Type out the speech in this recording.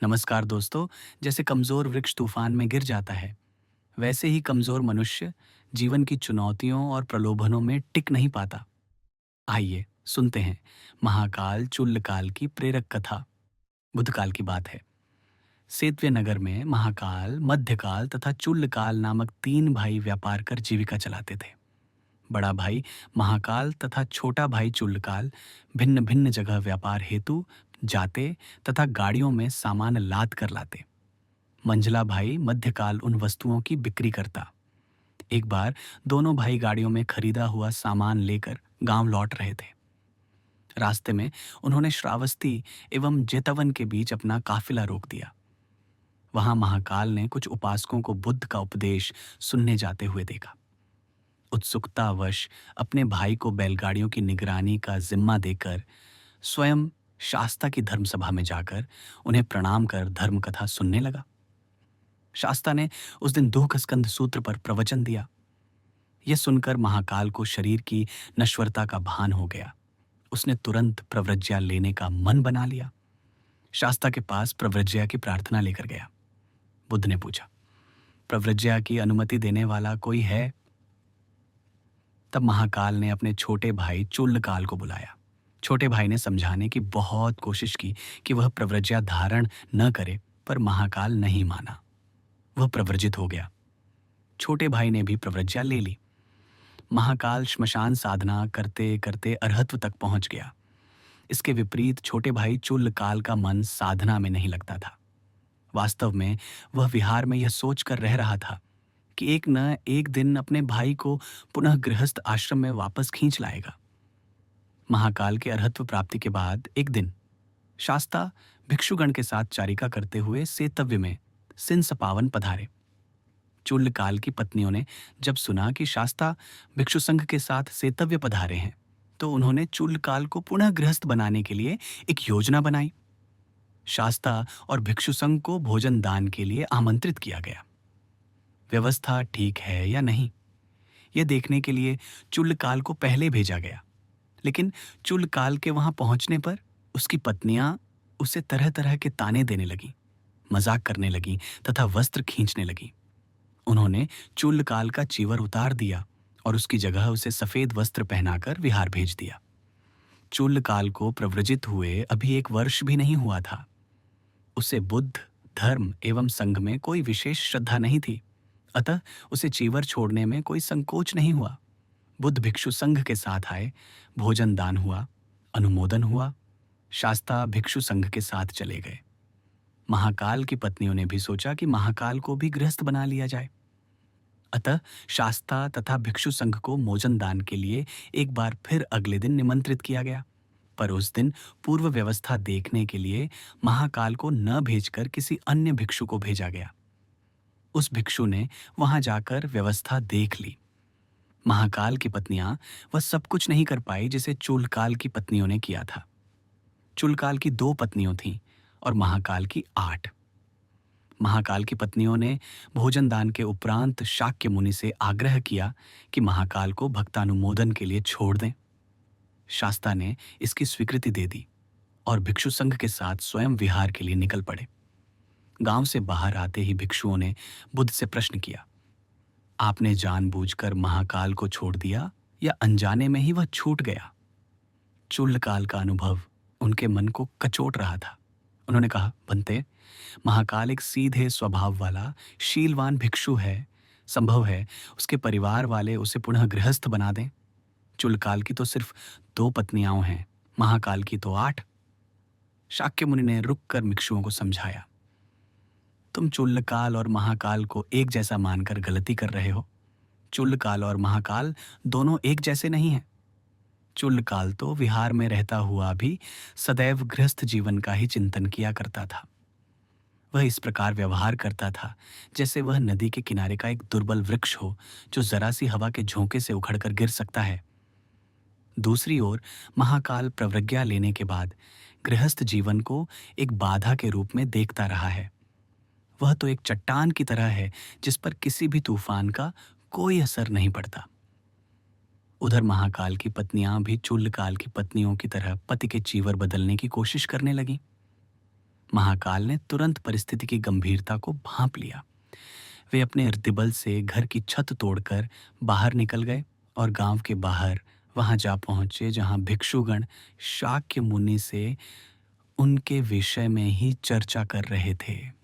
नमस्कार दोस्तों। जैसे कमजोर वृक्ष तूफान में गिर जाता है, वैसे ही कमजोर मनुष्य जीवन की चुनौतियों और प्रलोभनों में टिक नहीं पाता। आइए सुनते हैं महाकाल चुल्लकाल की प्रेरक कथा। बुधकाल की बात है। सेतव्य नगर में महाकाल, मध्यकाल तथा चुल्लकाल नामक तीन भाई व्यापार कर जीविका चलाते थे। बड़ा भाई महाकाल तथा छोटा भाई चुल्लकाल भिन्न भिन्न जगह व्यापार हेतु जाते तथा गाड़ियों में सामान लाद कर लाते। मंझला भाई मध्यकाल उन वस्तुओं की बिक्री करता। एक बार दोनों भाई गाड़ियों में खरीदा हुआ सामान लेकर गांव लौट रहे थे। रास्ते में उन्होंने श्रावस्ती एवं जेतवन के बीच अपना काफिला रोक दिया। वहां महाकाल ने कुछ उपासकों को बुद्ध का उपदेश सुनने जाते हुए देखा। उत्सुकतावश अपने भाई को बैलगाड़ियों की निगरानी का जिम्मा देकर स्वयं शास्ता की धर्मसभा में जाकर उन्हें प्रणाम कर धर्म कथा सुनने लगा। शास्ता ने उस दिन दुख स्कंद सूत्र पर प्रवचन दिया। यह सुनकर महाकाल को शरीर की नश्वरता का भान हो गया। उसने तुरंत प्रव्रज्या लेने का मन बना लिया। शास्ता के पास प्रव्रज्या की प्रार्थना लेकर गया। बुद्ध ने पूछा, प्रव्रज्या की अनुमति देने वाला कोई है? तब महाकाल ने अपने छोटे भाई चुल्लकाल को बुलाया। छोटे भाई ने समझाने की बहुत कोशिश की कि वह प्रव्रज्या धारण न करे, पर महाकाल नहीं माना। वह प्रव्रजित हो गया। छोटे भाई ने भी प्रव्रज्या ले ली। महाकाल श्मशान साधना करते करते अरहत्व तक पहुंच गया। इसके विपरीत छोटे भाई चुल्लकाल का मन साधना में नहीं लगता था। वास्तव में वह विहार में यह सोचकर रह रहा था कि एक न एक दिन अपने भाई को पुनः गृहस्थ आश्रम में वापस खींच लाएगा। महाकाल के अरहत्व प्राप्ति के बाद एक दिन शास्ता भिक्षुगण के साथ चारिका करते हुए सेतव्य में सिंसपावन पधारे। चुल्लकाल की पत्नियों ने जब सुना कि शास्ता भिक्षु संघ के साथ सेतव्य पधारे हैं, तो उन्होंने चुल्लकाल को पुनः गृहस्थ बनाने के लिए एक योजना बनाई। शास्ता और भिक्षु संघ को भोजन दान के लिए आमंत्रित किया गया। व्यवस्था ठीक है या नहीं, यह देखने के लिए चुल्लकाल को पहले भेजा गया। लेकिन चुल्लकाल के वहां पहुंचने पर उसकी पत्नियां उसे तरह तरह के ताने देने लगीं, मजाक करने लगीं तथा वस्त्र खींचने लगीं। उन्होंने चुल्लकाल का चीवर उतार दिया और उसकी जगह उसे सफेद वस्त्र पहनाकर विहार भेज दिया। चुल्लकाल को प्रव्रजित हुए अभी 1 वर्ष भी नहीं हुआ था। उसे बुद्ध, धर्म एवं संघ में कोई विशेष श्रद्धा नहीं थी, अतः उसे चीवर छोड़ने में कोई संकोच नहीं हुआ। बुद्ध भिक्षु संघ के साथ आए, भोजन दान हुआ, अनुमोदन हुआ। शास्ता भिक्षु संघ के साथ चले गए। महाकाल की पत्नियों ने भी सोचा कि महाकाल को भी गृहस्थ बना लिया जाए। अतः शास्ता तथा भिक्षु संघ को मोजन दान के लिए एक बार फिर अगले दिन निमंत्रित किया गया, पर उस दिन पूर्व व्यवस्था देखने के लिए महाकाल को न भेजकर किसी अन्य भिक्षु को भेजा गया। उस भिक्षु ने वहां जाकर व्यवस्था देख ली। महाकाल की पत्नियां वह सब कुछ नहीं कर पाई जिसे चुल्लकाल की पत्नियों ने किया था। चुल्लकाल की 2 पत्नियों थीं और महाकाल की 8। महाकाल की पत्नियों ने भोजन दान के उपरांत शाक्य मुनि से आग्रह किया कि महाकाल को भक्तानुमोदन के लिए छोड़ दें। शास्ता ने इसकी स्वीकृति दे दी और भिक्षु संघ के साथ स्वयं विहार के लिए निकल पड़े। गांव से बाहर आते ही भिक्षुओं ने बुद्ध से प्रश्न किया, आपने जानबूझकर महाकाल को छोड़ दिया या अनजाने में ही वह छूट गया? चुल्लकाल का अनुभव उनके मन को कचोट रहा था। उन्होंने कहा, बनते, महाकाल एक सीधे स्वभाव वाला शीलवान भिक्षु है। संभव है उसके परिवार वाले उसे पुनः गृहस्थ बना दें। चुल्लकाल की तो सिर्फ 2 पत्नियां हैं, महाकाल की तो 8। शाक्य मुनि ने रुककर भिक्षुओं को समझाया, तुम चुल्लकाल और महाकाल को एक जैसा मानकर गलती कर रहे हो। चुल्लकाल और महाकाल दोनों एक जैसे नहीं हैं। चुल्लकाल तो विहार में रहता हुआ भी सदैव गृहस्थ जीवन का ही चिंतन किया करता था। वह इस प्रकार व्यवहार करता था जैसे वह नदी के किनारे का एक दुर्बल वृक्ष हो जो जरा सी हवा के झोंके से उखड़कर गिर सकता है। दूसरी ओर महाकाल प्रवज्ञा लेने के बाद गृहस्थ जीवन को एक बाधा के रूप में देखता रहा है। वह तो एक चट्टान की तरह है जिस पर किसी भी तूफान का कोई असर नहीं पड़ता। उधर महाकाल की पत्नियां भी चुल्लकाल की पत्नियों की तरह पति के चीवर बदलने की कोशिश करने लगीं। महाकाल ने तुरंत परिस्थिति की गंभीरता को भांप लिया। वे अपने इर्तिबल से घर की छत तोड़कर बाहर निकल गए और गांव के बाहर वहां जा पहुंचे जहां भिक्षुगण शाक्य मुनि से उनके विषय में ही चर्चा कर रहे थे।